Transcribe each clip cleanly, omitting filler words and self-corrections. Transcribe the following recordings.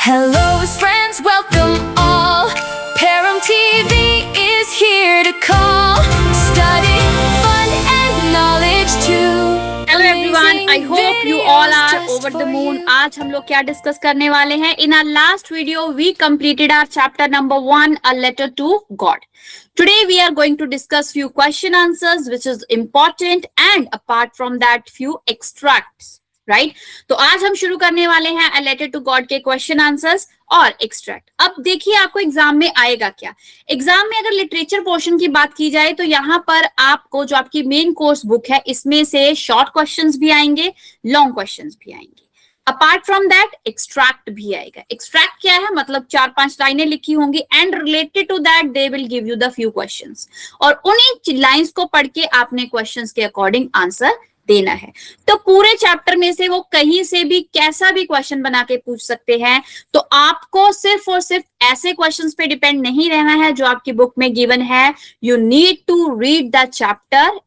Hello friends, welcome all. Param TV is here to call. Study, fun and knowledge too. Hello everyone, I hope you all are over the moon. आज हम लोग क्या discuss करने वाले हैं? In our last video, we completed our chapter number 1, A Letter to God. Today we are going to discuss few question answers which is important, and apart from that few extracts. Right तो आज हम शुरू करने वाले हैं अ letter to God के question answers और extract. अब देखिए आपको एग्जाम में आएगा क्या। एग्जाम में अगर लिटरेचर पोर्शन की बात की जाए तो यहाँ पर आपको जो आपकी मेन कोर्स बुक है इसमें से शॉर्ट क्वेश्चंस भी आएंगे, लॉन्ग क्वेश्चंस भी आएंगे। अपार्ट फ्रॉम दैट एक्सट्रैक्ट भी आएगा। एक्सट्रैक्ट क्या है, मतलब 4-5 लाइनें लिखी होंगी and related to that they will give you the few questions, और उन्हीं लाइंस को पढ़ के आपने क्वेश्चंस के अकॉर्डिंग आंसर देना है। तो पूरे चैप्टर में से वो कहीं से भी कैसा भी क्वेश्चन बना के पूछ सकते हैं, तो आपको सिर्फ और सिर्फ ऐसे क्वेश्चंस पे डिपेंड नहीं रहना है जो आपकी बुक में गिवन है। You need to read the chapter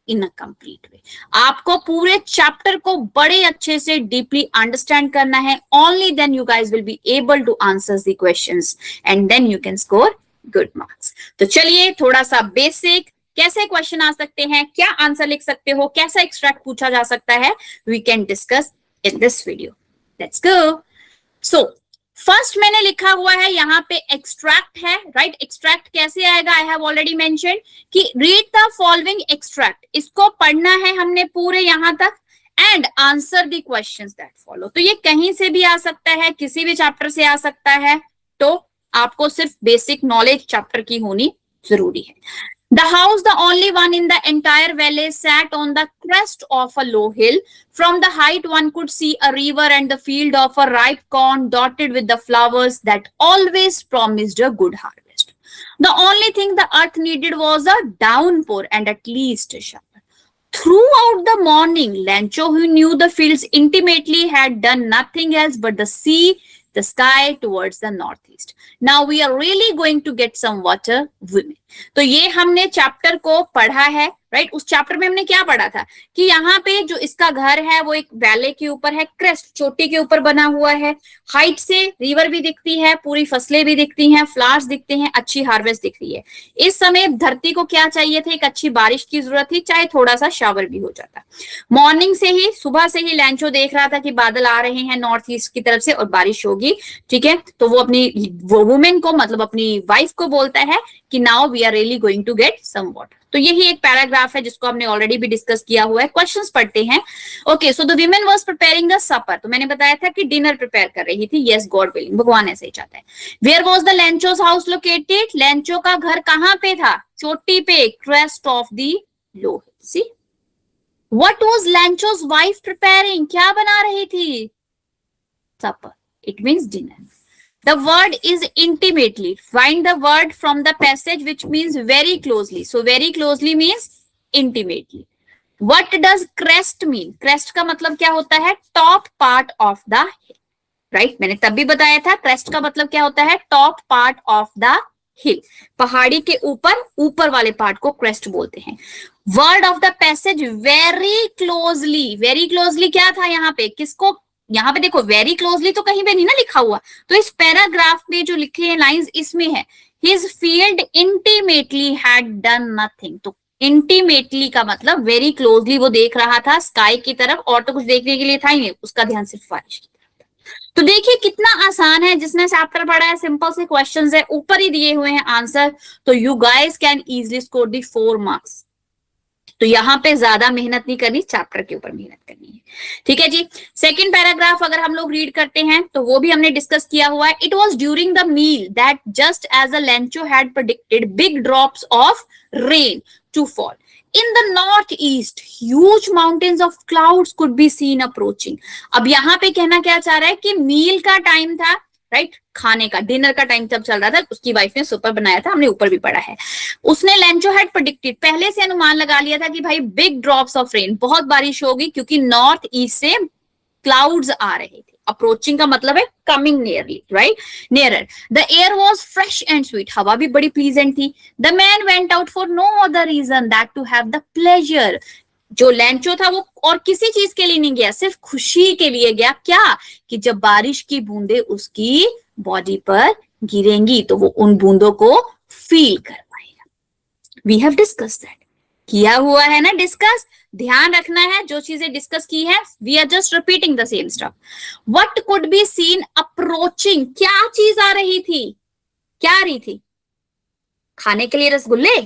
in a complete way. आपको पूरे चैप्टर को बड़े अच्छे से डीपली अंडरस्टैंड करना है। Only then you guys will be able to answer the questions and then you can score good marks. तो चलिए थोड़ा सा बेसिक, कैसे क्वेश्चन आ सकते हैं, क्या आंसर लिख सकते हो, कैसा एक्सट्रैक्ट पूछा जा सकता है, we can discuss in this video. Let's go. So first मैंने लिखा हुआ है यहाँ पे एक्सट्रैक्ट है, राइट। एक्सट्रैक्ट कैसे आएगा, आई हैव ऑलरेडी मेंशन कि रीड द फॉलोइंग एक्सट्रैक्ट, इसको पढ़ना है हमने पूरे यहां तक and answer the questions that follow. तो ये कहीं से भी आ सकता है, किसी भी चैप्टर से आ सकता है, तो आपको सिर्फ बेसिक नॉलेज चैप्टर की होनी जरूरी है। The house, the only one in the entire valley, sat on the crest of a low hill. From the height, one could see a river and the field of a ripe corn dotted with the flowers that always promised a good harvest. The only thing the earth needed was a downpour and at least a shower. Throughout the morning, Lancho, who knew the fields intimately, had done nothing else but the sea, the sky towards the northeast. Now we are really going to get some water, women. तो ये हमने chapter को पढ़ा है, right. उस chapter में हमने क्या पढ़ा था कि यहाँ पे जो इसका घर है वो एक वैले के ऊपर है, क्रेस्ट चोटी के ऊपर बना हुआ है। हाइट से रिवर भी दिखती है, पूरी फसलें भी दिखती हैं, फ्लावर्स दिखते हैं, अच्छी हार्वेस्ट दिख रही है। इस समय धरती को क्या चाहिए थे, एक अच्छी बारिश की जरूरत थी, चाहे थोड़ा सा शावर भी हो जाता। मॉर्निंग से ही, सुबह से ही लैंचो देख रहा था कि बादल आ रहे हैं नॉर्थ ईस्ट की तरफ से और बारिश होगी, ठीक है। तो वो अपनी वुमेन को, मतलब अपनी वाइफ को बोलता है कि now we are really going to get some water. तो यही एक पैराग्राफ है जिसको हमने ऑलरेडी भी डिस्कस किया हुआ है। क्वेश्चंस पढ़ते हैं। Okay, so the women was preparing the supper, तो मैंने बताया था कि डिनर प्रिपेयर कर रही थी। यस, गॉड विलिंग, भगवान ऐसे ही चाहता है। Where was the Lencho's house located, Lencho का घर कहां पे था, चोटी पे, crest of the low hill. See what was Lencho's wife preparing, क्या बना रही थी, supper, it means dinner. The word is intimately. Find the word from the passage which means very closely. So very closely means intimately. What does crest mean? Crest का मतलब क्या होता है, top part of the hill. Right? मैंने तब भी बताया था crest का मतलब क्या होता है, top part of the hill. पहाड़ी के ऊपर वाले पार्ट को crest बोलते हैं। Word of the passage very closely. Very closely क्या था यहाँ पे, किसको, यहाँ पे देखो वेरी क्लोजली तो कहीं पे नहीं ना लिखा हुआ, तो इस पैराग्राफ में जो लिखे हैं लाइंस इसमें है his field intimately had done nothing. तो इंटीमेटली का मतलब वेरी क्लोजली वो देख रहा था स्काई की तरफ, और तो कुछ देखने के लिए था ही नहीं, उसका ध्यान सिर्फ बारिश की तरफ था। तो देखिए कितना आसान है, जिसने चैप्टर पढ़ा है, सिंपल से क्वेश्चंस है, ऊपर ही दिए हुए हैं आंसर, तो you guys can easily score the 4 marks. तो यहाँ पे ज्यादा मेहनत नहीं करनी, चैप्टर के ऊपर मेहनत करनी है, ठीक है जी। सेकंड पैराग्राफ अगर हम लोग रीड करते हैं तो वो भी हमने डिस्कस किया हुआ है। It was during the meal that just as a Lencho had predicted big drops of rain to fall in the northeast, huge mountains of clouds could be seen approaching. अब यहाँ पे कहना क्या चाह रहा है कि मील का टाइम था, राइट, खाने का, डिनर का टाइम तब चल रहा था, उसकी वाइफ ने सुपर बनाया था, हमने ऊपर भी पढ़ा है। उसने लैंचो हैड प्रेडिक्टेड, पहले से अनुमान लगा लिया था कि भाई बिग ड्रॉप्स ऑफ रेन, बहुत बारिश होगी, क्योंकि नॉर्थ ईस्ट से क्लाउड्स आ रहे थे। अप्रोचिंग का मतलब है coming nearly, right, nearer. The air was fresh and sweet, हवा भी बड़ी प्लीजेंट थी। The man went out for no other reason that to have the pleasure जो लैंचो था वो और किसी चीज के लिए नहीं गया, सिर्फ खुशी के लिए गया। क्या? कि जब बारिश की बूंदें उसकी बॉडी पर गिरेंगी तो वो उन बूंदों को फील कर पाएगा। वी हैव डिस्कस दैट, किया हुआ है ना डिस्कस। ध्यान रखना है जो चीजें डिस्कस की है, we are just repeating the same stuff. What could be seen approaching, क्या चीज आ रही थी? क्या आ रही थी? खाने के लिए रसगुल्ले?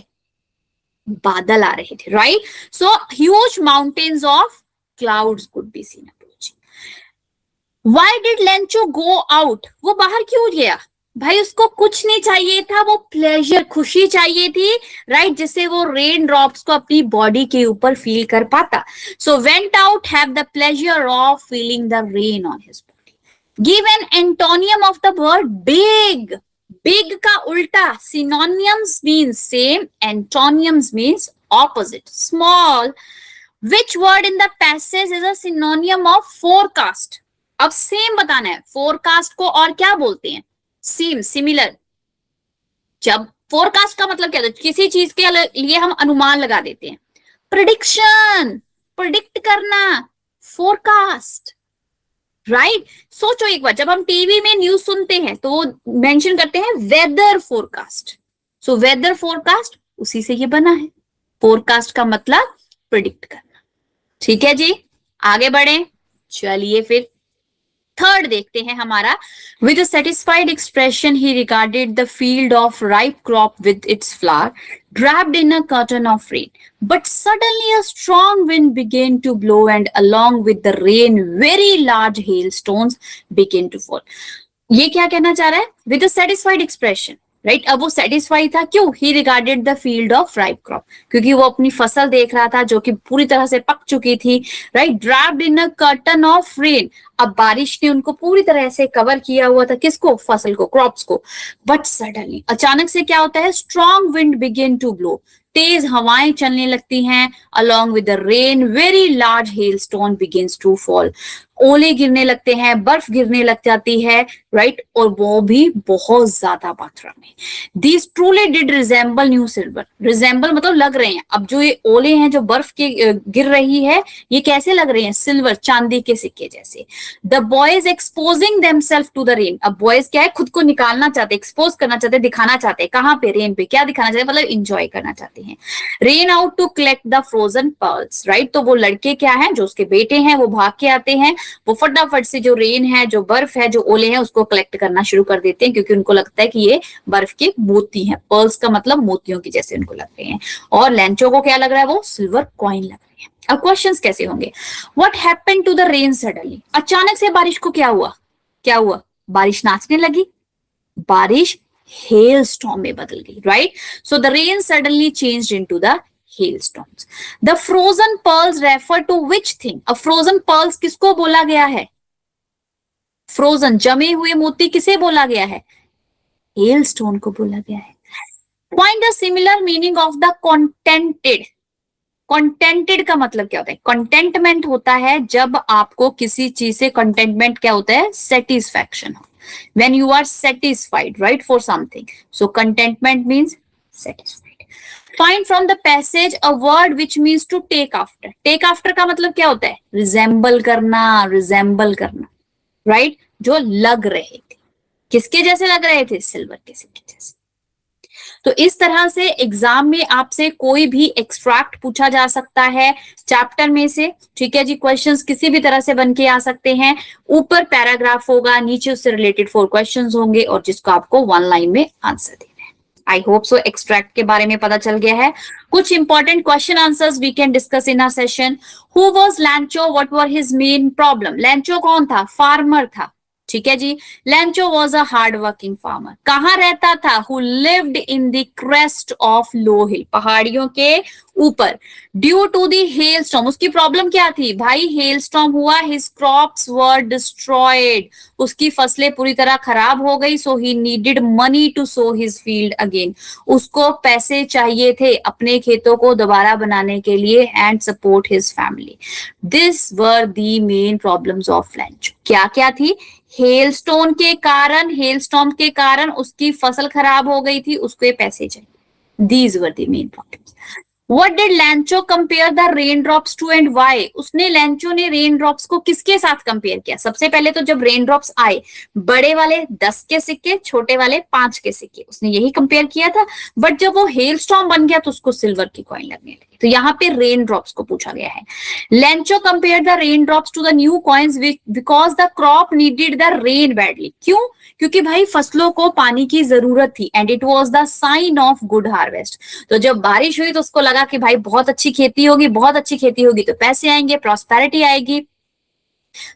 बादल आ रहे थे, right? So huge mountains of clouds could be seen approaching. Why did Lencho go out, वो बाहर क्यों गया? भाई उसको कुछ नहीं चाहिए था, वो प्लेजर, खुशी चाहिए थी, राइट? जिससे वो रेन ड्रॉप्स को अपनी बॉडी के ऊपर फील कर पाता। So went out, have the pleasure of feeling the rain on his body. Give an antonym of the word big. Big का उल्टा, synonyms means same, antonyms means opposite, small. Which word in the passage is a synonym of forecast? अब same बताना है, forecast को और क्या बोलते हैं? Same, similar. जब फोरकास्ट का मतलब क्या होता है? किसी चीज के लिए हम अनुमान लगा देते हैं। प्रेडिक्शन, प्रेडिक्ट करना, फोरकास्ट, राइट? सोचो एक बार, जब हम टीवी में न्यूज सुनते हैं तो वो मेंशन करते हैं weather forecast. So weather forecast उसी से ये बना है। फोरकास्ट का मतलब प्रिडिक्ट करना। ठीक है जी, आगे बढ़े। चलिए फिर थर्ड देखते हैं हमारा। With a satisfied expression he regarded the field of ripe crop with its flower draped in a curtain of rain, but suddenly a strong wind began to blow and along with the rain very large hailstones began to fall. ये क्या कहना चाह रहा है? With a satisfied expression, right? अब वो satisfy था, क्यों? He regarded the field of ripe crop, क्योंकि वो अपनी फसल देख रहा था जो कि पूरी तरह से पक चुकी थी, right? Draped in a curtain of rain, अब बारिश ने उनको पूरी तरह से कवर किया हुआ था, किसको? फसल को, क्रॉप्स को। बट सडनली, अचानक से क्या होता है? Strong wind begin to blow, तेज हवाएं चलने लगती हैं। Along with the rain very large hailstone begins to fall, ओले गिरने लगते हैं, बर्फ गिरने लग जाती है, राइट? और वो भी बहुत ज्यादा मात्रा में। These truly did resemble new silver, resemble मतलब लग रहे हैं। अब जो ये ओले हैं, जो बर्फ के गिर रही है, ये कैसे लग रहे हैं? सिल्वर, चांदी के सिक्के जैसे। The boys exposing themselves to the rain, अब बॉयज क्या है? खुद को निकालना चाहते, एक्सपोज करना चाहते, दिखाना चाहते हैं। कहाँ पे? रेन पे। क्या दिखाना चाहते? मतलब इंजॉय करना चाहते हैं। Rain out to collect the frozen pearls, right? तो वो लड़के क्या है, जो उसके बेटे हैं, वो भाग के आते हैं, वो फटाफट से जो रेन है, जो बर्फ है, जो ओले हैं, उसको कलेक्ट करना शुरू कर देते हैं, क्योंकि उनको लगता है कि ये बर्फ के मोती हैं। पर्ल्स का मतलब मोतियों की जैसे उनको लग रहे हैं। और लेंचो को क्या लग रहा है? वो सिल्वर कॉइन लग रहे हैं। अब क्वेश्चंस कैसे होंगे? What happened to the rain suddenly, अचानक से बारिश को क्या हुआ? क्या हुआ? बारिश नाचने लगी, बारिश हेल स्टॉर्म में बदल गई, right? So the rain suddenly changed into the hailstones. The frozen pearls refer to which thing? अब frozen pearls किसको बोला गया है? फ्रोजन, जमे हुए मोती किसे बोला गया है? हेलस्टोन को बोला गया है। Find the similar meaning of the contented. Contented का मतलब क्या होता है? कंटेंटमेंट होता है जब आपको किसी चीज से, कंटेंटमेंट क्या होता है? सेटिस्फैक्शन हो, when you are satisfied, right, for something. So contentment means satisfied. Find from the passage a word which means to take after. Take after का मतलब क्या होता है? Resemble करना, resemble करना, right? जो लग रहे थे, किसके जैसे लग रहे थे? सिल्वर के सिक्के जैसे। तो इस तरह से एग्जाम में आपसे कोई भी एक्सट्रैक्ट पूछा जा सकता है चैप्टर में से, ठीक है जी? क्वेश्चंस किसी भी तरह से बन के आ सकते हैं। ऊपर पैराग्राफ होगा, नीचे उससे रिलेटेड 4 क्वेश्चंस होंगे, और जिसको आपको 1 लाइन में आंसर देना है। आई होप सो एक्सट्रैक्ट के बारे में पता चल गया है। कुछ important question answers we can discuss in our session. Who was Lencho, what were his main problem? Lencho कौन था? फार्मर था, ठीक है जी? Lencho was a hard working farmer. कहाँ रहता था? Who lived in the crest of low hill, पहाड़ियों के ऊपर। ड्यू टू द हेलस्टॉर्म, उसकी प्रॉब्लम क्या थी? भाई हेलस्टॉर्म हुआ, हिज क्रॉप्स वर डिस्ट्रॉयड, उसकी फसलें पूरी तरह खराब हो गई। So he needed money to sow his field again, उसको पैसे चाहिए थे अपने खेतों को दोबारा बनाने के लिए, and support his family. This were the main problems of लैंचो। क्या क्या थी? हेलस्टोन के कारण, हेलस्टॉर्म के कारण उसकी फसल खराब हो गई थी, उसको ये पैसे चाहिए। These were the main problems. What did Lancho compare the raindrops to and why? उसने लैंचो ने रेन ड्रॉप्स को किसके साथ कंपेयर किया? सबसे पहले तो जब रेन ड्रॉप्स आए, बड़े वाले 10 के सिक्के, छोटे वाले 5 के सिक्के, उसने यही कंपेयर किया था। बट जब वो हेल स्टॉर्म बन गया तो उसको सिल्वर की कॉइन लगने लगी। तो यहाँ पे रेन ड्रॉप्स को पूछा गया है। Lencho compare the rain drops to the new coins because the crop needed the rain badly. क्यों? क्योंकि भाई फसलों को पानी की जरूरत थी and it was the sign of good harvest. तो जब बारिश हुई तो उसको लगा कि भाई बहुत अच्छी खेती होगी, बहुत अच्छी खेती होगी तो पैसे आएंगे, प्रॉस्पेरिटी आएगी।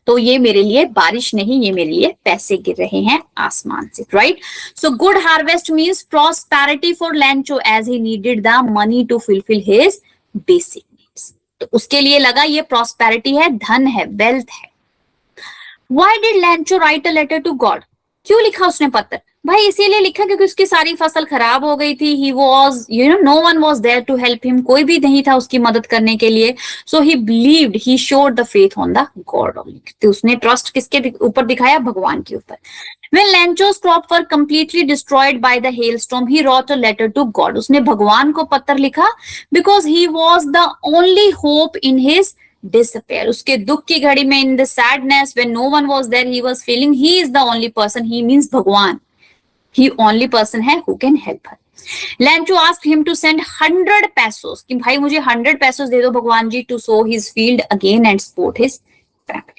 तो ये मेरे लिए बारिश नहीं, ये मेरे लिए पैसे गिर रहे हैं आसमान से, right? So good harvest means prosperity for Lencho as he needed the money to fulfil his basic needs. तो उसके लिए लगा ये प्रॉस्पेरिटी है, धन है, वेल्थ है। Why did Lancho write a letter to God? क्यों लिखा उसने पत्र? भाई इसीलिए लिखा क्योंकि उसकी सारी फसल खराब हो गई थी। He was, no one was there to help him. कोई भी नहीं था उसकी मदद करने के लिए. So he believed, he showed the faith on the God only. तो उसने ट्रस्ट किसके ऊपर दिखाया? भगवान के ऊपर. When Lancho's crops were completely destroyed by the hailstorm, he wrote a letter to God. उसने भगवान को पत्र लिखा because he was the only hope in his disappear. उसके दुख की घड़ी में, in the sadness when no one was there, he was feeling he is the only person. He means भगवान. He only person है who can help her. Lancho asked him to send 100 pesos कि भाई मुझे 100 pesos दे दो भगवान जी to sow his field again and support his family.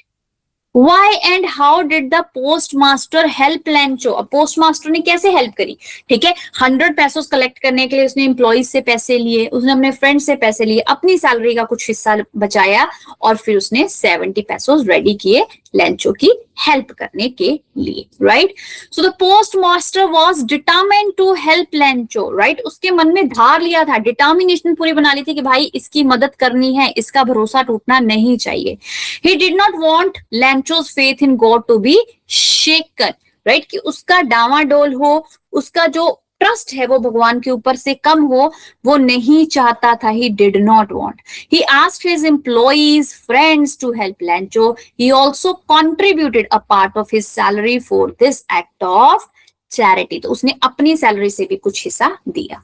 Why and how did the postmaster help Lancho? अब postmaster ने कैसे help करी? ठीक है, 100 pesos कलेक्ट करने के लिए उसने एम्प्लॉइज से पैसे लिए, उसने अपने फ्रेंड से पैसे लिए, अपनी सैलरी का कुछ हिस्सा बचाया और फिर उसने 70 pesos रेडी किए लैंचो की हेल्प करने के लिए, right? So the post master was determined to help Lencho, right? उसके मन में धार लिया था, डिटर्मिनेशन पूरी बना ली थी कि भाई इसकी मदद करनी है, इसका भरोसा टूटना नहीं चाहिए। He did not want Lencho's faith in God to be shaken, right? कि उसका डावाडोल हो, उसका जो ट्रस्ट है वो भगवान के ऊपर से कम हो, वो नहीं चाहता था। He did not want. He asked his employees, friends to help Lancho. He also contributed a part of his salary for this act of charity. तो उसने अपनी सैलरी से भी कुछ हिस्सा दिया।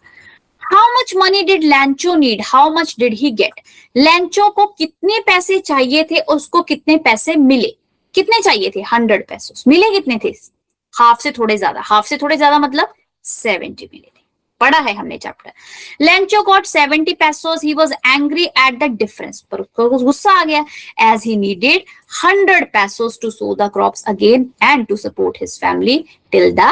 How much money did Lancho need? How much did he get? Lancho को कितने पैसे चाहिए थे, उसको कितने पैसे मिले? कितने चाहिए थे? 100 pesos. मिले कितने थे? हाफ से थोड़े ज्यादा। हाफ से थोड़े ज्यादा मतलब 70 मिले थे। पढ़ा है हमने chapter. Lancho got 70 pesos. He was angry at the difference. पर उसको गुस्सा आ गया as he needed 100 pesos to sow the crops again and to support his family till the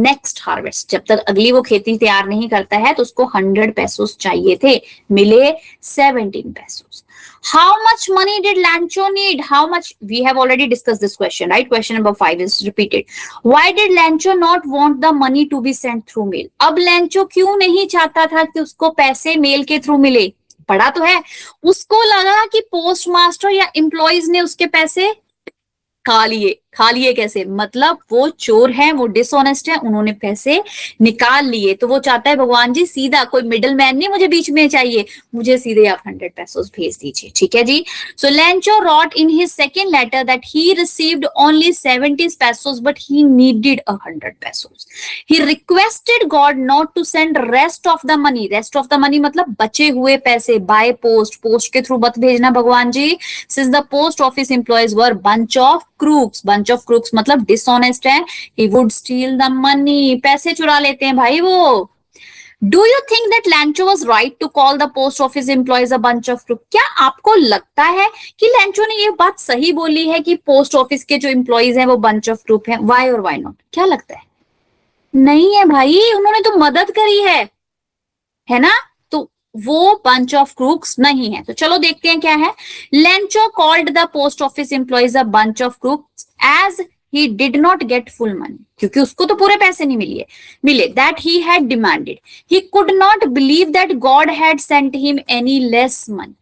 next harvest. जब तक अगली वो खेती तैयार नहीं करता है तो उसको 100 pesos चाहिए थे, मिले 17 pesos. How much money did Lancho need? How much? We have already discussed this question, right? Question number 5 is repeated. Why did Lancho not want the money to be sent through mail? अब Lancho क्यों नहीं चाहता था कि उसको पैसे mail के through मिले? पढ़ा तो है। उसको लगा कि पोस्ट मास्टर या एम्प्लॉइज ने उसके पैसे खा लिए। खा लिए कैसे? मतलब वो चोर हैं, वो डिसऑनेस्ट हैं, उन्होंने पैसे निकाल लिए। तो वो चाहता है भगवान जी सीधा, कोई मिडल मैन नहीं मुझे बीच में चाहिए, मुझे सीधे आप 100 pesos भेज दीजिए। ठीक है जी। So Lencho wrote in his second letter that he received only 70 pesos but he needed 100 pesos. He requested God not to send rest of the money. Rest of the money मतलब बचे हुए पैसे by post, post के through मत भेजना भगवान जी, since the post office employees were bunch of crooks. Bunch of crooks मतलब डिसऑनेस्ट है। He would steal the money. पैसे चुरा लेते हैं भाई वो। Do you think that Lancho was right to call the post office employees a bunch of crooks? क्या आपको लगता है कि लैंचो ने ये बात सही बोली है कि पोस्ट ऑफिस के जो एम्प्लॉइज हैं वो बंच ऑफ क्रूक हैं? Why or why not? क्या लगता है? नहीं है भाई, उन्होंने तो मदद करी है ना? तो वो बंच ऑफ क्रूक्स नहीं है। तो चलो देखते हैं क्या है। Lancho called the post office employees a bunch of crooks as he did not get full money. क्योंकि उसको तो पूरे पैसे नहीं मिले that he had demanded. He could not believe that God had sent him any less money.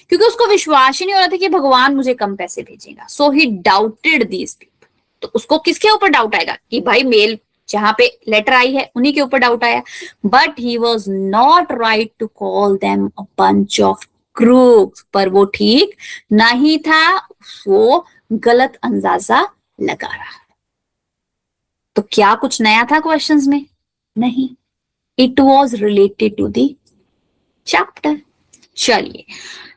क्योंकि उसको विश्वास ही नहीं हो रहा था कि भगवान मुझे कम पैसे भेजेगा। So he doubted these people. तो उसको किसके ऊपर डाउट आएगा कि भाई मेल जहां पे लेटर आई है उन्हीं के ऊपर डाउट आया। But he was not right to call them a bunch of crooks. पर वो ठीक नहीं था, वो गलत अंदाजा लगा रहा है। तो क्या कुछ नया था क्वेश्चंस में? नहीं। It was related to the chapter. चलिए,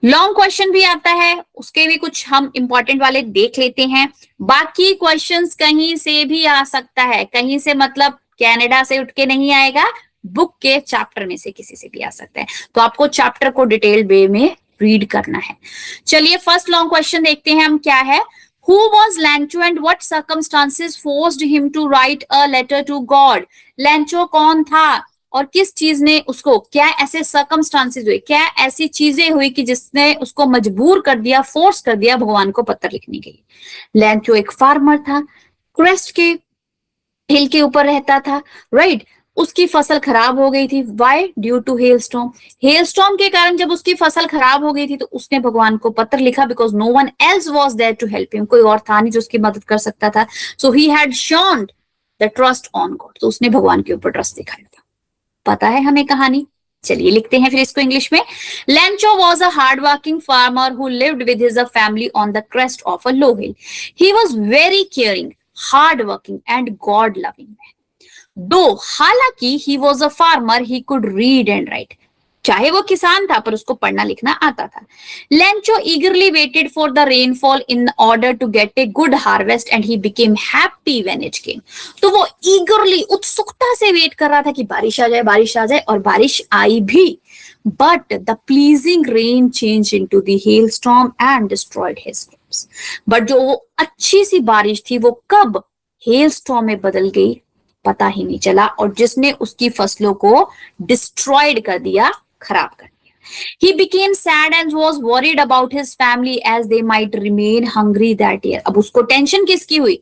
लॉन्ग क्वेश्चन भी आता है, उसके भी कुछ हम इंपॉर्टेंट वाले देख लेते हैं। बाकी क्वेश्चंस कहीं से भी आ सकता है, कहीं से मतलब कनाडा से उठ के नहीं आएगा, बुक के चैप्टर में से किसी से भी आ सकता है। तो आपको चैप्टर को डिटेल्ड वे में रीड करना है। चलिए, फर्स्ट लॉन्ग क्वेश्चन देखते हैं हम क्या है। Who was Lancho and what circumstances forced him to write a letter to God? Lancho कौन था और किस चीज ने उसको, क्या ऐसे सर्कमस्टांसेस हुए, क्या ऐसी चीजें हुई कि जिसने उसको मजबूर कर दिया, फोर्स कर दिया भगवान को पत्र लिखने के लिए। लैंचो एक फार्मर था, क्रेस्ट के हिल के ऊपर रहता था, राइट। उसकी फसल खराब हो गई थी, why? Due to hailstorm. Hailstorm के कारण जब उसकी फसल खराब हो गई थी तो उसने भगवान को पत्र लिखा, because no one else was there to help him, कोई और था नहीं जो उसकी मदद कर सकता था। So he had shown the trust on God, तो उसने भगवान के ऊपर ट्रस्ट दिखाया था। पता है हमें कहानी। चलिए लिखते हैं फिर इसको इंग्लिश में। Lancho was a hardworking farmer who lived with his family on the crest of a low hill. He was very caring, hardworking and God-loving man. Though हालांकि he was a farmer, he could read and write. चाहे वो किसान था पर उसको पढ़ना लिखना आता था। Lancho eagerly waited for the rainfall in order to get a good harvest and he became happy when it came. तो वो eagerly, उत्सुकता से वेट कर रहा था कि बारिश आ जाए, बारिश आ जाए, और बारिश आई भी। But the pleasing rain changed into the hailstorm and destroyed his crops. But जो वो अच्छी सी बारिश थी वो कब hailstorm में बदल गई पता ही नहीं चला, और जिसने उसकी फसलों को डिस्ट्रॉयड कर दिया, खराब कर दिया। He became sad and was worried about his family as they might remain hungry that year. अब उसको टेंशन किसकी हुई?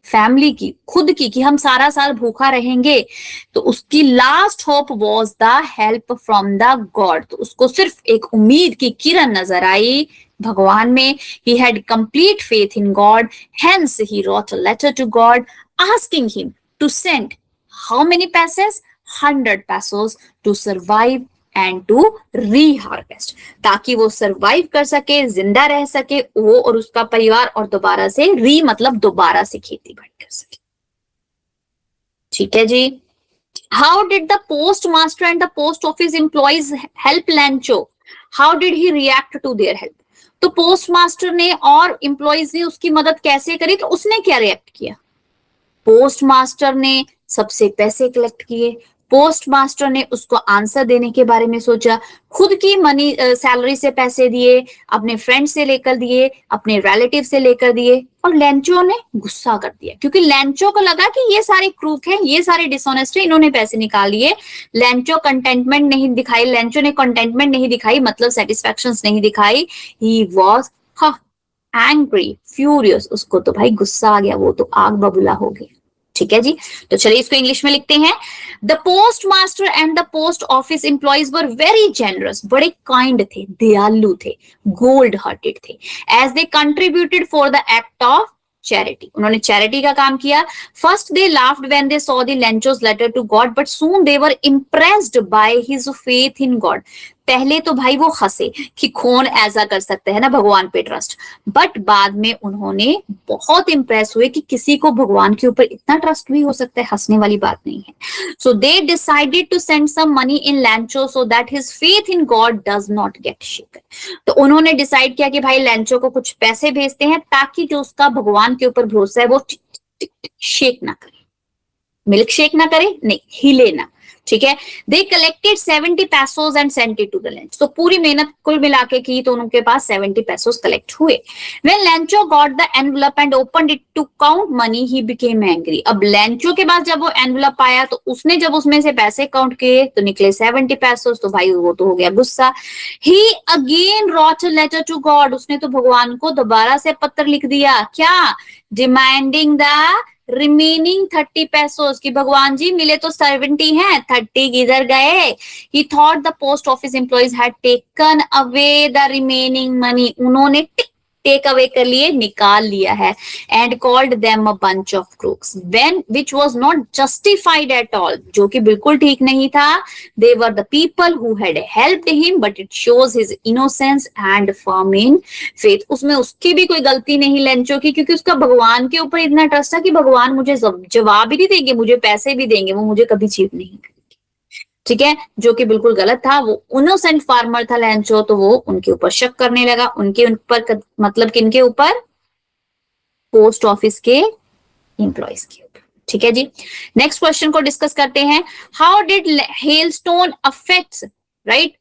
फैमिली की, खुद की, कि हम सारा साल भूखा रहेंगे। तो उसकी last hope was the help from the God, तो उसको सिर्फ एक उम्मीद की किरण नजर आई भगवान में। He had complete faith in God, hence he wrote a letter to God asking him to send how many pesos? 100 pesos to survive and to reharvest, ताकि वो सरवाइव कर सके, जिंदा रह सके वो और उसका परिवार, और दोबारा से री मतलब दोबारा से खेती बाड़ी कर सके। ठीक है जी। How did the post master and the post office employees help Lencho? How did he react to their help? तो पोस्ट मास्टर ने और एम्प्लॉइज ने उसकी मदद कैसे करी? तो उसने क्या रिएक्ट किया? पोस्ट मास्टर ने सबसे पैसे कलेक्ट किए, पोस्ट मास्टर ने उसको आंसर देने के बारे में सोचा, खुद की मनी सैलरी से पैसे दिए, अपने फ्रेंड से लेकर दिए, अपने रिलेटिव से लेकर दिए, और लैंचो ने गुस्सा कर दिया क्योंकि लैंचो को लगा कि ये सारे क्रूक हैं, ये सारे डिसऑनेस्ट हैं, इन्होंने पैसे निकाल लिए। लैंचो कंटेंटमेंट नहीं दिखाई, लैंचो ने कंटेंटमेंट नहीं दिखाई, मतलब सेटिस्फैक्शन नहीं दिखाई। ही वॉज एंग्री, फ्यूरियस, उसको तो भाई गुस्सा आ गया, वो तो आग बबूला हो गया। ठीक है जी। तो चलिए इसको इंग्लिश में लिखते हैं। The post master and the post office employees were very generous, बड़े काइंड थे, दयालु थे, गोल्ड हार्टेड थे। As they contributed for the act of charity, उन्होंने चैरिटी का काम किया। First they laughed when they saw the Lencho's letter to God, but soon they were impressed by his faith in God. पहले तो भाई वो हंसे कि कौन ऐसा कर सकते हैं ना भगवान पे ट्रस्ट, बट बाद में उन्होंने बहुत इंप्रेस हुए कि किसी को भगवान के ऊपर इतना ट्रस्ट भी हो सकता है, हंसने वाली बात नहीं है। So they decided to send some money in Lencho so that his faith in God does not get shaken. तो उन्होंने डिसाइड किया कि भाई लैंचो को कुछ पैसे भेजते हैं ताकि जो उसका भगवान के ऊपर भरोसा है वो शेक ना करे, मिल्क शेक ना करे, नहीं हिले ना। ठीक है। They collected 70 pesos and sent it to the Lencho. तो पूरी मेहनत कुल मिला के की तो उनके पास 70 pesos कलेक्ट हुए। When Lancho got the envelope and opened it to count money, he became angry. अब लैंचो के पास जब वो एनवलप आया तो उसने जब उसमें से पैसे काउंट किए तो निकले 70 pesos, तो भाई वो तो हो गया गुस्सा। He again wrote a letter to God. उसने तो भगवान को दोबारा से पत्र लिख दिया, क्या? Demanding the रिमेनिंग 30 pesos कि भगवान जी मिले तो 70 हैं, 30 किधर गए? He thought the post office employees had taken away the remaining money. उन्होंने टेक अवे कर लिए, निकाल लिया है। And called them a bunch of crooks, when which was not justified at all, जो कि बिल्कुल ठीक नहीं था। They were the people who had helped him, but it shows his innocence and firm in faith. उसमें उसकी भी कोई गलती नहीं लैंचो की, क्योंकि उसका भगवान के ऊपर इतना ट्रस्ट था कि भगवान मुझे जवाब भी नहीं देंगे, मुझे पैसे भी देंगे, वो मुझे कभी चीट नहीं करेंगे। ठीक है, जो कि बिल्कुल गलत था। वो इनोसेंट फार्मर था लैंचो, तो वो उनके ऊपर शक करने लगा, उनके ऊपर मतलब किनके ऊपर, पोस्ट ऑफिस के एम्प्लॉयज के ऊपर। ठीक है जी, नेक्स्ट क्वेश्चन को डिस्कस करते हैं। How did hailstone affects, right,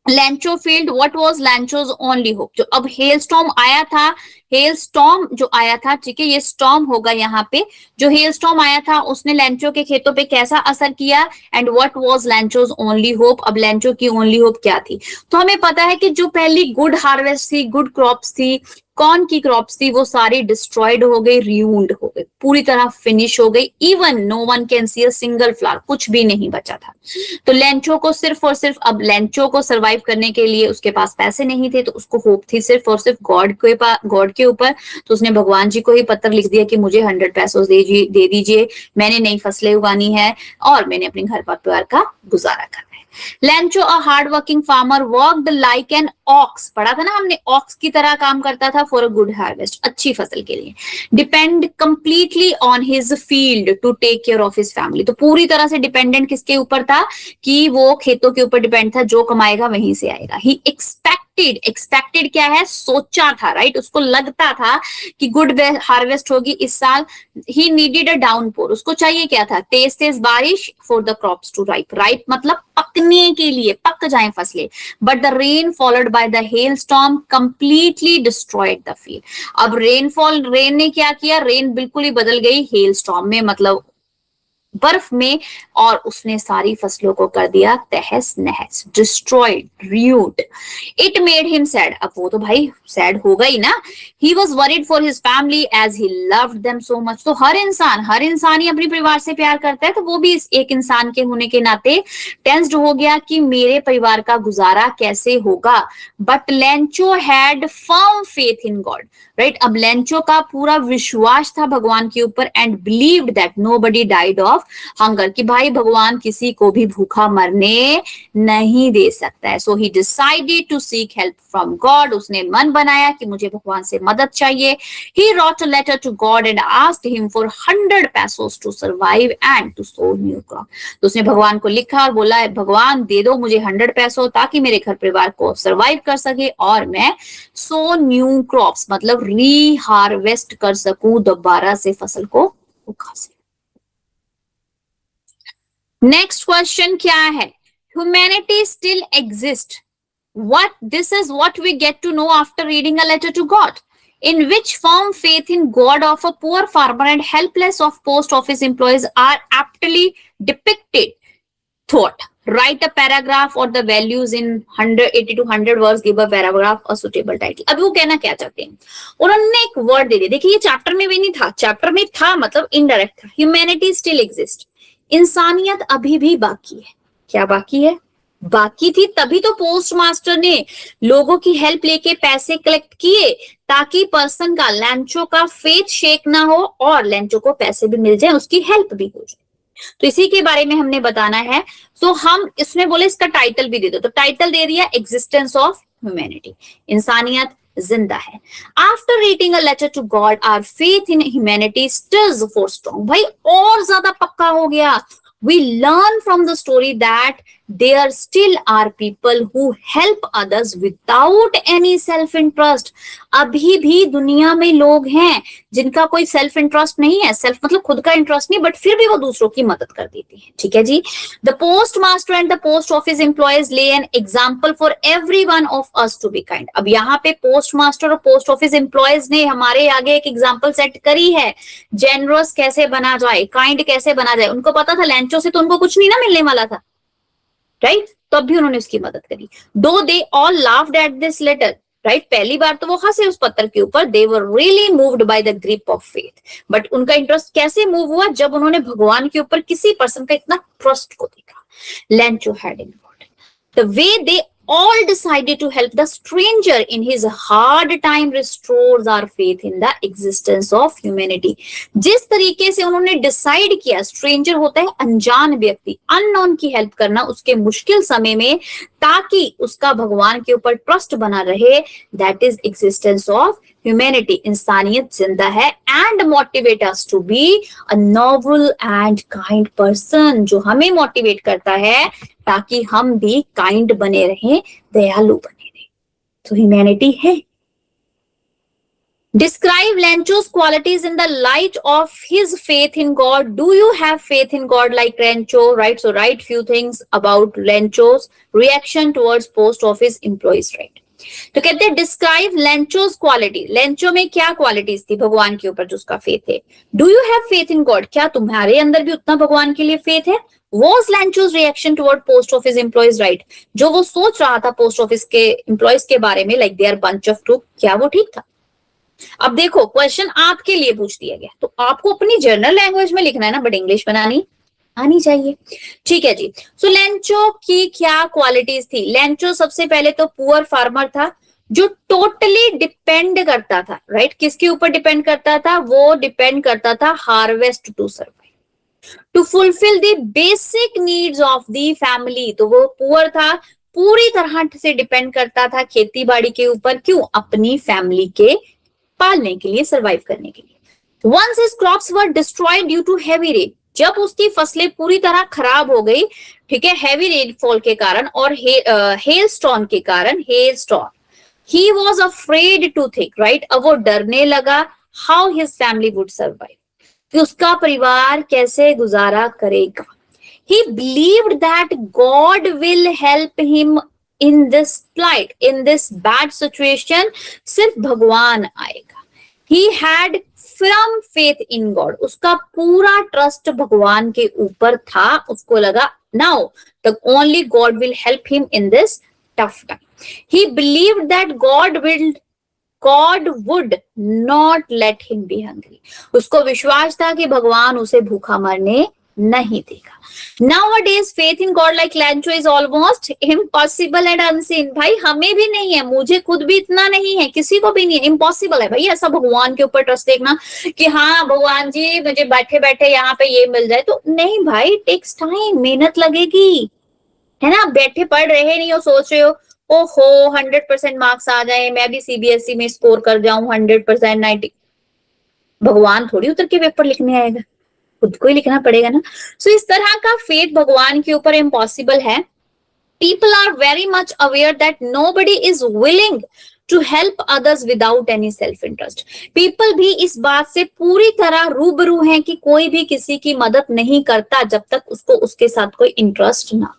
Lencho field, what was Lencho's only hope. जो अब हेल स्टॉर्म आया था, हेल स्टॉर्म जो आया था, ठीक है, ये स्टॉर्म होगा यहाँ पे, जो हेल स्टॉर्म आया था उसने लैंचो के खेतों पे कैसा असर किया, and what was Lencho's only hope. अब लैंचो की ओनली होप क्या थी, तो हमें पता है कि जो पहली गुड हार्वेस्ट थी, गुड क्रॉप्स थी, कॉर्न की क्रॉप्स थी, वो सारी डिस्ट्रॉयड हो गई, रियून्ड हो गई, पूरी तरह फिनिश हो गई। Even know one can see a single flower, कुछ भी नहीं बचा था। तो लेंचो को सिर्फ और सिर्फ, अब लेंचो को सरवाइव करने के लिए उसके पास पैसे नहीं थे, तो उसको होप थी सिर्फ और सिर्फ गॉड के ऊपर। तो उसने भगवान जी को ही पत्र लिख दिया कि मुझे 100 पैसों दे दीजिए, मैंने नई फसलें उगानी है और मैंने अपने घर परिवार का गुजारा करना है। Lencho a hard working farmer worked like an ox, पढ़ा था ना हमने, ऑक्स की तरह काम करता था फॉर अ गुड हार्वेस्ट, अच्छी फसल के लिए। Depend completely on his field to take care of his family, तो पूरी तरह से डिपेंडेंट किसके ऊपर था, कि वो खेतों के ऊपर डिपेंड था, जो कमाएगा वहीं से आएगा। ही एक्सपेक्टेड क्या है, सोचा था, राइट, उसको लगता था कि गुड हार्वेस्ट होगी इस साल। ही नीडेड अ डाउनपोर, उसको चाहिए क्या था, तेज तेज बारिश for the crops to ripe मतलब पकने के लिए, पक जाएं फसलें। But the rain followed by the hail storm completely destroyed the field. अब रेन ने क्या किया, रेन बिल्कुल ही बदल गई हेल स्टॉर्म में, मतलब बर्फ में, और उसने सारी फसलों को कर दिया तहस नहस, destroyed, ruined. It made him sad, अब वो तो भाई सैड होगा ही ना। He was worried for his family as he loved them so much. तो हर इंसान ही अपने परिवार से प्यार करता है, तो वो भी इस एक इंसान के होने के नाते टेंस्ड हो गया कि मेरे परिवार का गुजारा कैसे होगा। But Lencho had firm faith in God, right. अब लेंचो का पूरा विश्वास था भगवान के ऊपर, and believed that nobody died of hunger, कि भाई भगवान किसी को भी भूखा मरने नहीं दे सकता है। So he decided to seek help from God, उसने मन बनाया कि मुझे भगवान से मदद चाहिए। He wrote a letter to God and asked him for 100 pesos to survive and to sow new crop. तो उसने भगवान को लिखा और बोला, भगवान दे दो मुझे 100 पैसों, ताकि मेरे घर परिवार को सर्वाइव कर सके और मैं सो न्यू क्रॉप्स मतलब रीहार्वेस्ट कर सकूं, दोबारा से फसल को उगा सकूं। नेक्स्ट क्वेश्चन क्या है, humanity still exist, what this is what we get to know after reading a letter to God, in which firm faith in God of a poor farmer and helpless of post office employees are aptly depicted. Thought, write a paragraph or the values in 180 to 100 words, give a paragraph a suitable title. अभी वो कहना क्या चाहते हैं, उन्होंने एक word दे दिया, देखिए ये चैप्टर में भी नहीं था, चैप्टर में था मतलब इनडायरेक्ट था। ह्यूमैनिटी स्टिल एग्जिस्ट, इंसानियत अभी भी बाकी है। क्या बाकी है, बाकी थी तभी तो पोस्ट मास्टर ने लोगों की हेल्प लेके पैसे कलेक्ट किए, ताकि पर्सन का, लैंचो का फेथ शेक ना हो और लैंचो को पैसे भी मिल जाए, उसकी हेल्प भी हो जाए। तो इसी के बारे में हमने बताना है। तो हम इसमें बोले इसका टाइटल भी दे दो, तो टाइटल दे दिया एग्जिस्टेंस ऑफ ह्यूमैनिटी, इंसानियत जिंदा है। After reading a letter to God our faith in humanity stills for strong, भाई और ज्यादा पक्का हो गया। We learn from the story that there still are people who help others without any self interest. अभी भी दुनिया में लोग हैं जिनका कोई सेल्फ इंटरेस्ट नहीं है, सेल्फ मतलब खुद का इंटरेस्ट नहीं, बट फिर भी वो दूसरों की मदद कर देती है। ठीक है जी। The post master and the post office employees lay an example for every one of us to be kind. अब यहाँ पे पोस्ट मास्टर और पोस्ट ऑफिस एम्प्लॉयज ने हमारे आगे एक एग्जाम्पल सेट करी है, जेनरस कैसे बना जाए, काइंड कैसे बना जाए। उनको पता था लैंचो से तो उनको कुछ नहीं ना मिलने वाला था, राइट, तब भी उन्होंने उसकी मदद करी। Though they all laughed at this letter, right, पहली बार तो वो हंसे उस पत्र के ऊपर, they were really moved by the grip of faith. But उनका इंटरेस्ट कैसे मूव हुआ, जब उन्होंने भगवान के ऊपर किसी पर्सन का इतना ट्रस्ट को देखा। Lencho had in God, the way they all decided to help the stranger in his hard time restores our faith in the existence of humanity. जिस तरीके से उन्होंने डिसाइड किया, स्ट्रेंजर होता है अनजान व्यक्ति, अननोन की हेल्प करना उसके मुश्किल समय में, ताकि उसका भगवान के ऊपर ट्रस्ट बना रहे, that is existence of humanity, इंसानियत जिंदा है, and motivate us to be a noble and kind person, जो हमें मोटिवेट करता है ताकि हम भी काइंड बने रहें, दयालु बने रहें। तो ह्यूमैनिटी है। Describe Lencho's qualities in the light of his faith in God. Do you have faith in God like Lencho? Right. So write few things about Lencho's reaction towards post office employees. Right. तो कहते हैं describe लेंचोस quality. Lencho में क्या qualities थी भगवान के ऊपर जो उसका फेथ है? Do you have faith in God? क्या तुम्हारे अंदर भी उतना भगवान के लिए फेथ है? Was Lencho's reaction toward post office employees right? जो वो सोच रहा था पोस्ट ऑफिस के एम्प्लॉयज के बारे में, like they are bunch of truth, क्या वो ठीक था? अब देखो क्वेश्चन आपके लिए पूछ दिया गया, तो आपको अपनी जर्नल लैंग्वेज में लिखना है ना, बट इंग्लिश बनानी आनी चाहिए। ठीक है जी। सो लेंचो की क्या क्वालिटीज थी? लेंचो सबसे पहले तो पुअर फार्मर था, जो टोटली डिपेंड करता था, राइट? किसके ऊपर डिपेंड करता था? वो डिपेंड करता था harvest to survive, to fulfil the basic needs of the family. तो वो पुअर था, पूरी तरह से डिपेंड करता था खेती बाड़ी के ऊपर। क्यों? अपनी फैमिली के पालने के लिए, सरवाइव करने के लिए। Once his crops were destroyed due to heavy rain, जब उसकी फसलें पूरी तरह खराब हो गई, ठीक है, हैवी रेनफॉल के कारण और हेल स्टॉर्म के कारण, hello storm, he was afraid to think, right? अब वो डरने लगा how his family would survive, कि उसका परिवार कैसे गुजारा करेगा। He believed that God will help him in this plight, in this bad situation, सिर्फ भगवान आएगा। He had firm faith in God, उसका पूरा ट्रस्ट भगवान के ऊपर था। उसको लगा now the only God will help him in this tough time. He believed that God would not let him be hungry. उसको विश्वास था कि भगवान उसे भूखा मरने नहीं देगा। Nowadays faith in God like Lencho is almost impossible and unseen. भाई हमें भी नहीं है, मुझे खुद भी इतना नहीं है, किसी को भी नहीं है, इम्पॉसिबल है भाई ऐसा भगवान के ऊपर ट्रस्ट देखना कि हाँ भगवान जी मुझे बैठे बैठे यहाँ पे ये मिल जाए। तो नहीं भाई, टेक्स टाइम, मेहनत लगेगी, है ना? बैठे पढ़ रहे नहीं हो, सोच रहे हो ओहो 100% मार्क्स आ जाए, मैं भी सीबीएसई में स्कोर कर जाऊं 100% 90। भगवान थोड़ी उतर के पेपर लिखने आएगा, खुद को ही लिखना पड़ेगा ना। सो इस तरह का फेथ भगवान के ऊपर इम्पॉसिबल है। People are very much aware that nobody is willing to help others without any self interest. People भी इस बात से पूरी तरह रूबरू हैं कि कोई भी किसी की मदद नहीं करता जब तक उसको उसके साथ कोई इंटरेस्ट ना।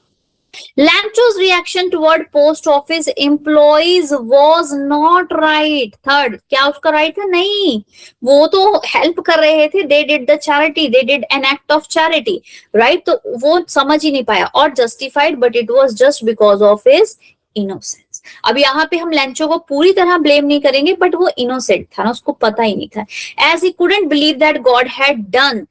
Lencho's reaction toward post office employees was not right. Third, क्या उसका right था? नहीं, वो तो help कर रहे थे, they did the charity, they did an act of charity, right? तो वो समझ ही नहीं पाया और justified, but it was just because of his innocence. अब यहाँ पे हम लेंचो को पूरी तरह ब्लेम नहीं करेंगे, बट वो इनोसेंट था ना, उसको पता ही नहीं था। As he couldn't believe that God had done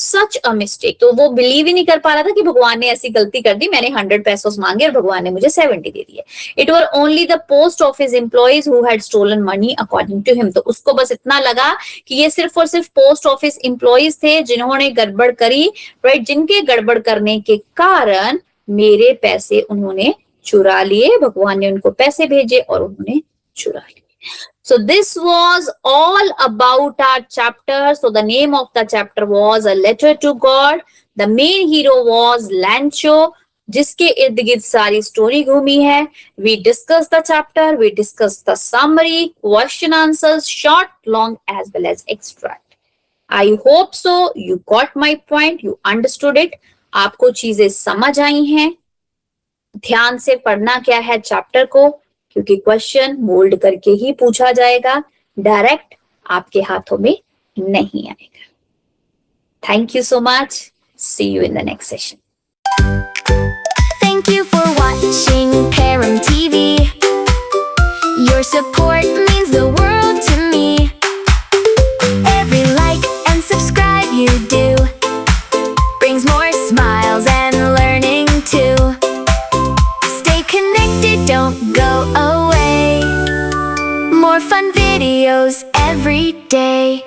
such a mistake, तो वो बिलीव ही नहीं कर पा रहा था कि भगवान ने ऐसी गलती कर दी, मैंने 100 pesos मांगे और भगवान ने मुझे 70 दे दिए। It were only the post office employees who had stolen money according to him. तो उसको बस इतना लगा कि ये सिर्फ और सिर्फ पोस्ट ऑफिस एम्प्लॉइज थे जिन्होंने गड़बड़ करी, राइट? जिनके गड़बड़ करने के कारण मेरे पैसे उन्होंने चुरा लिए, भगवान ने उनको पैसे भेजे और उन्होंने चुरा लिए। So this was all about our chapter. So the name of the chapter was A Letter to God. The main hero was Lencho, जिसके इर्द गिर्द सारी स्टोरी घूमी है। We discussed the chapter, we discussed the summary, question answers, short, long as well as extract. I hope so you got my point, you understood it. आपको चीजें समझ आई हैं। ध्यान से पढ़ना क्या है चैप्टर को, क्योंकि क्वेश्चन मोल्ड करके ही पूछा जाएगा, डायरेक्ट आपके हाथों में नहीं आएगा। Thank you so much, see you in the next session. Thank you for watching Param TV. Your support means the world to me. Every like and subscribe you do brings more smiles and learning too. Stay connected, don't go away. More fun videos every day.